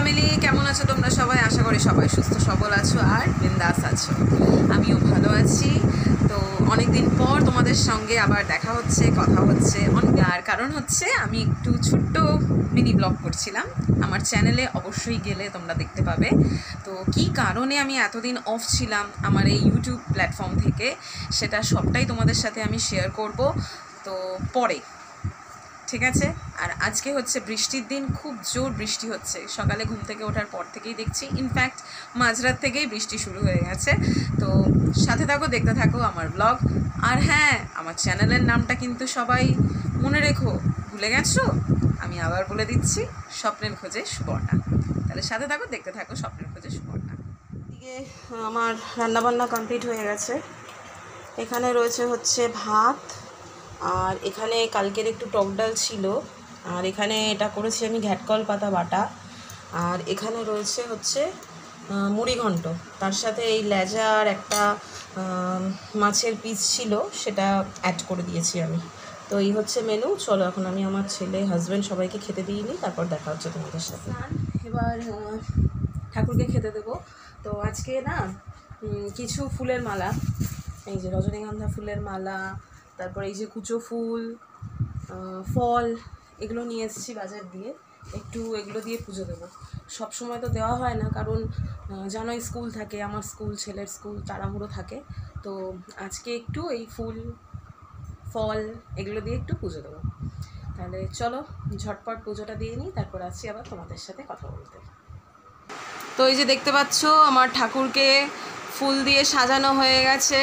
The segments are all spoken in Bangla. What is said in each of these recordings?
ফ্যামিলি, কেমন আছো তোমরা সবাই? আশা করি সবাই সুস্থ সবল আছো আর বিন্দাস আছো। আমিও ভালো আছি। তো অনেক দিন পর তোমাদের সঙ্গে আবার দেখা হচ্ছে, কথা হচ্ছে। আর কারণ হচ্ছে আমি একটু ছোট্ট মিনি ব্লগ করছিলাম আমার চ্যানেলে, অবশ্যই গেলে তোমরা দেখতে পাবে। তো কি কারণে আমি এতদিন অফ ছিলাম আমার এই ইউটিউব প্ল্যাটফর্ম থেকে, সেটা সবটাই তোমাদের সাথে আমি শেয়ার করব তো পরে, ঠিক আছে? আর আজকে হচ্ছে বৃষ্টির দিন, খুব জোর বৃষ্টি হচ্ছে। সকালে ঘুম থেকে ওঠার পর থেকেই দেখছি, ইনফ্যাক্ট মাঝরাত থেকেই বৃষ্টি শুরু হয়ে গেছে। তো সাথে থাকো, দেখতে থাকো আমার ব্লগ। আর হ্যাঁ, আমার চ্যানেলের নামটা কিন্তু সবাই মনে রেখো, ভুলে গেছো? আমি আবার বলে দিচ্ছি, স্বপ্নের খোঁজে সুবর্ণা। তাহলে সাথে থাকো, দেখতে থাকো স্বপ্নের খোঁজে সুবর্ণা। এদিকে আমার রান্নাবান্না কমপ্লিট হয়ে গেছে। এখানে রয়েছে হচ্ছে ভাত, আর এখানে কালকের একটু টক ডাল ছিল, আর এখানে এটা করেছি আমি ঘ্যাটকল পাতা বাটা, আর এখানে রয়েছে হচ্ছে মুড়ি ঘন্ট, তার সাথে এই লেজার একটা মাছের পিস ছিল, সেটা অ্যাড করে দিয়েছি আমি। তো এই হচ্ছে মেনু। চলো এখন আমি আমার ছেলে, হাজব্যান্ড সবাইকে খেতে দিয়ে নিই, তারপর দেখা হচ্ছে তোমাদের সাথে। এবার ঠাকুরকে খেতে দেবো। তো আজকে না কিছু ফুলের মালা, এই যে রজনীগন্ধা ফুলের মালা, তারপর এই যে কুচো ফুল, ফল, এগুলো নিয়ে এসেছি বাজার দিয়ে। একটু এগুলো দিয়ে পুজো দেবো। সব সময় তো দেওয়া হয় না, কারণ জানোই স্কুল থাকে, আমার স্কুল, ছেলের স্কুল, তাড়াহুড়ো থাকে। তো আজকে একটু এই ফুল ফল এগুলো দিয়ে একটু পুজো দেবো। তাহলে চলো ঝটপট পুজোটা দিয়ে নিই, তারপর আসছি আবার তোমাদের সাথে কথা বলতে। তো এই যে দেখতে পাচ্ছ আমার ঠাকুরকে ফুল দিয়ে সাজানো হয়ে গেছে।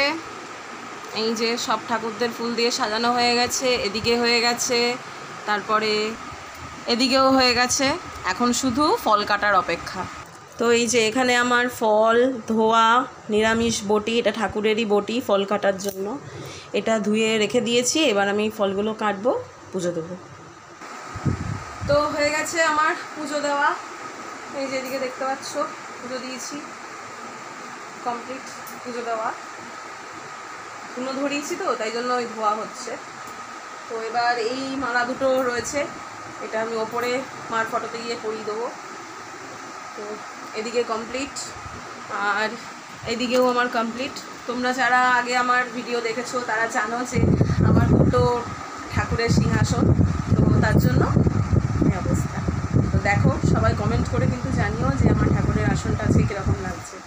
এই যে সব ঠাকুরদের ফুল দিয়ে সাজানো হয়ে গেছে, এদিকে হয়ে গেছে, তারপরে এদিকেও হয়ে গেছে। এখন শুধু ফল কাটার অপেক্ষা। তো এই যে এখানে আমার ফল ধোয়া নিরামিষ বটি, এটা ঠাকুরেরই বটি ফল কাটার জন্য, এটা ধুয়ে রেখে দিয়েছি। এবার আমি ফলগুলো কাটবো, পুজো দেবো। তো হয়ে গেছে আমার পুজো দেওয়া। এই যে এদিকে দেখতে পাচ্ছ পুজো দিয়েছি, কমপ্লিট পুজো দেওয়া। ধুনো ধরিয়েছি তো, তাই জন্য ওই ধোয়া হচ্ছে। তো এবার এই মালা দুটো রয়েছে, এটা আমি ওপরে মার ফটোতে গিয়ে পরিয়ে দেবো। তো এদিকে কমপ্লিট, আর এদিকেও আমার কমপ্লিট। তোমরা যারা আগে আমার ভিডিও দেখেছো তারা জানো যে আমার দুটো ঠাকুরের সিংহাসন, তো তার জন্য এই অবস্থা। তো দেখো, সবাই কমেন্ট করে কিন্তু জানিও যে আমার ঠাকুরের আসনটা আজকে কীরকম লাগছে।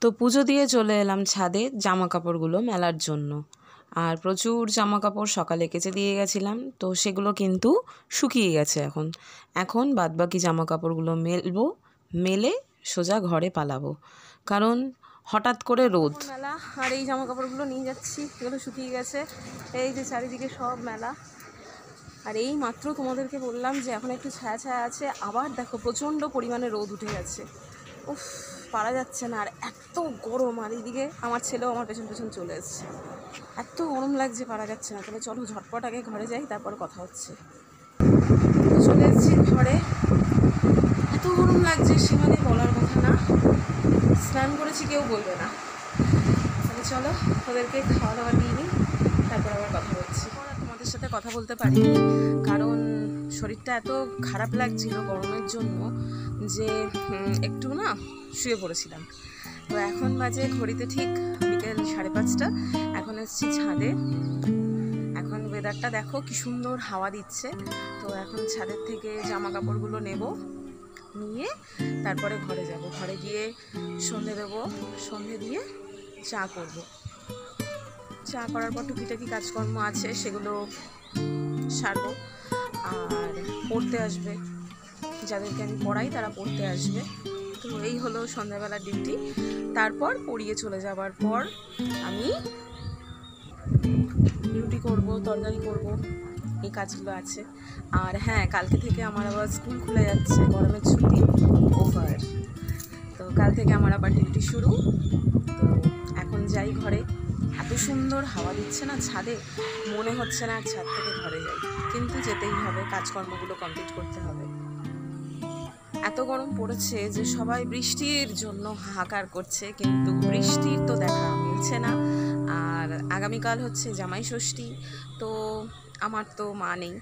তো পুজো দিয়ে চলে এলাম ছাদে জামা কাপড়গুলো মেলার জন্য। আর প্রচুর জামা কাপড় সকালে কেচে দিয়ে গেছিলাম, তো সেগুলো কিন্তু শুকিয়ে গেছে। এখন বাদবাকি জামা কাপড়গুলো মেলবো, মেলে সোজা ঘরে পালাবো, কারণ হঠাৎ করে রোদ মেলা। আর এই জামা কাপড়গুলো নিয়ে যাচ্ছি, এগুলো শুকিয়ে গেছে। এই যে চারিদিকে সব মেলা। আর এই মাত্র তোমাদেরকে বললাম যে এখন একটু ছায়া ছায়া আছে, আবার দেখো প্রচণ্ড পরিমাণে রোদ উঠে গেছে। উফ, পারা যাচ্ছে না। আর এত গরম, আর এইদিকে আমার ছেলেও আমার পেছন পেছন চলে এসছে। এত গরম লাগছে, পারা যাচ্ছে না। তাহলে চলো ঝটপট আগে ঘরে যাই, তারপর কথা হচ্ছে। চলে এসেছি ঘরে, এত গরম লাগছে সে মানে বলার কথা না। স্নান করেছি কেউ বলবে না। তাহলে চলো ওদেরকে খাওয়া দাওয়া দিয়ে নিই, তারপর আবার কথা বলছি। তোমাদের সাথে কথা বলতে পারি, কারণ শরীরটা এত খারাপ লাগছিল গরমের জন্য যে একটু না শুয়ে পড়েছিলাম। তো এখন বাজে ঘড়িতে ঠিক বিকেল 5:30। এখন এসেছি ছাদে। এখন ওয়েদারটা দেখো কি সুন্দর হাওয়া দিচ্ছে। তো এখন ছাদের থেকে জামা কাপড়গুলো নেব, নিয়ে তারপরে ঘরে যাব। ঘরে গিয়ে সন্ধে দেবো, সন্ধে দিয়ে চা করব। চা করার পর টুকিটাকি কাজকর্ম আছে, সেগুলো সারবো। আর পড়তে আসবে, যাদেরকে আমি পড়াই তারা পড়তে আসবে। তো এই হলো সন্ধ্যাবেলার ডিউটি। তারপর পড়িয়ে চলে যাবার পর আমি ডিউটি করব, তরকারি করব, এই কাজগুলো আছে। আর হ্যাঁ, কালকে থেকে আমার আবার স্কুল খুলে যাচ্ছে, গরমের ছুটি ওভার। তো কাল থেকে আমার আবার ডিউটি শুরু। তো এখন যাই ঘরে। এত সুন্দর হাওয়া দিচ্ছে না ছাদে, মনে হচ্ছে না ছাদ থেকে ঘরে যাই, কিন্তু যেতেই হবে, কাজকর্মগুলো কমপ্লিট করতে হবে। এত গরম পড়েছে যে সবাই বৃষ্টির জন্য হাহাকার করছে, কিন্তু বৃষ্টির তো দেখা মিলছে না। আর আগামীকাল হচ্ছে জামাই ষষ্ঠী, তো আমার তো মা নেই,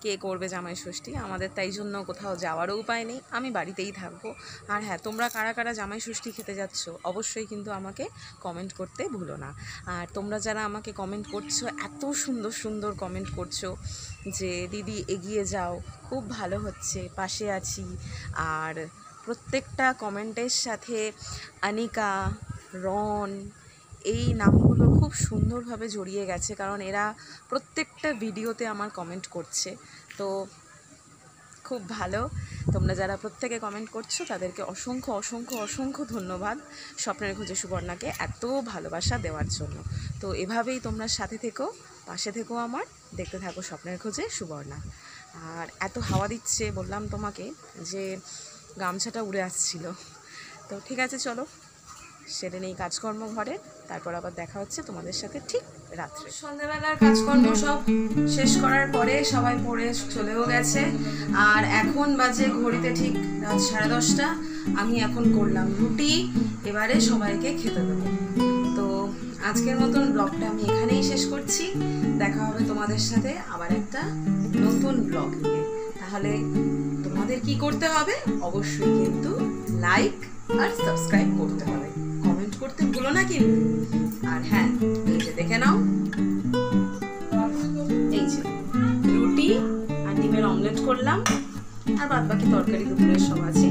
কে করবে জামাই ষষ্ঠী? আমাদের তাই জন্য কোথাও যাওয়ারও উপায় নেই, আমি বাড়িতেই থাকবো। আর হ্যাঁ, তোমরা কারা কারা জামাই ষষ্ঠী খেতে যাচ্ছ অবশ্যই কিন্তু আমাকে কমেন্ট করতে ভুলো না। আর তোমরা যারা আমাকে কমেন্ট করছো, এত সুন্দর সুন্দর কমেন্ট করছো যে দিদি এগিয়ে যাও, খুব ভালো হচ্ছে, পাশে আছি। আর প্রত্যেকটা কমেন্টের সাথে আনিকা, রন, এই নামগুলো খুব সুন্দরভাবে জড়িয়ে গেছে, কারণ এরা প্রত্যেকটা ভিডিওতে আমার কমেন্ট করছে। তো খুব ভালো, তোমরা যারা প্রত্যেকে কমেন্ট করছো তাদেরকে অসংখ্য অসংখ্য অসংখ্য ধন্যবাদ স্বপ্নের খোঁজে সুবর্ণাকে এত ভালোবাসা দেওয়ার জন্য। তো এভাবেই তোমরা সাথে থেকো, পাশে থেকো আমার, দেখতে থাকো স্বপ্নের খোঁজে সুবর্ণা। আর এত হাওয়া দিচ্ছে, বললাম তোমাকে যে গামছাটা উড়ে আসছিল। তো ঠিক আছে, চলো সেরে নেই কাজকর্ম ঘরে, তারপর আবার দেখা হচ্ছে তোমাদের সাথে ঠিক রাত্রে। সন্ধ্যাবেলার কাজকর্ম সব শেষ করার পরে সবাই পড়ে চলেও গেছে, আর এখন বাজে ঘড়িতে ঠিক রাত 10:30। আমি এখন করলাম রুটি, এবারে সবাইকে খেতে দেবো। তো আজকের মতন ব্লগটা আমি এখানেই শেষ করছি। দেখা হবে তোমাদের সাথে আবার একটা নতুন ব্লগ নিয়ে। তাহলে তোমাদের কি করতে হবে? অবশ্যই কিন্তু লাইক আর সাবস্ক্রাইব করতে হবে, কমেন্ট করতে ভুলো না কিন্তু। আর হ্যাঁ, এই যে দেখে নাও, এই যে রুটি আর ডিমের অমলেট করলাম, আর বাদ বাকি তরকারি দুপুরের সব আছে।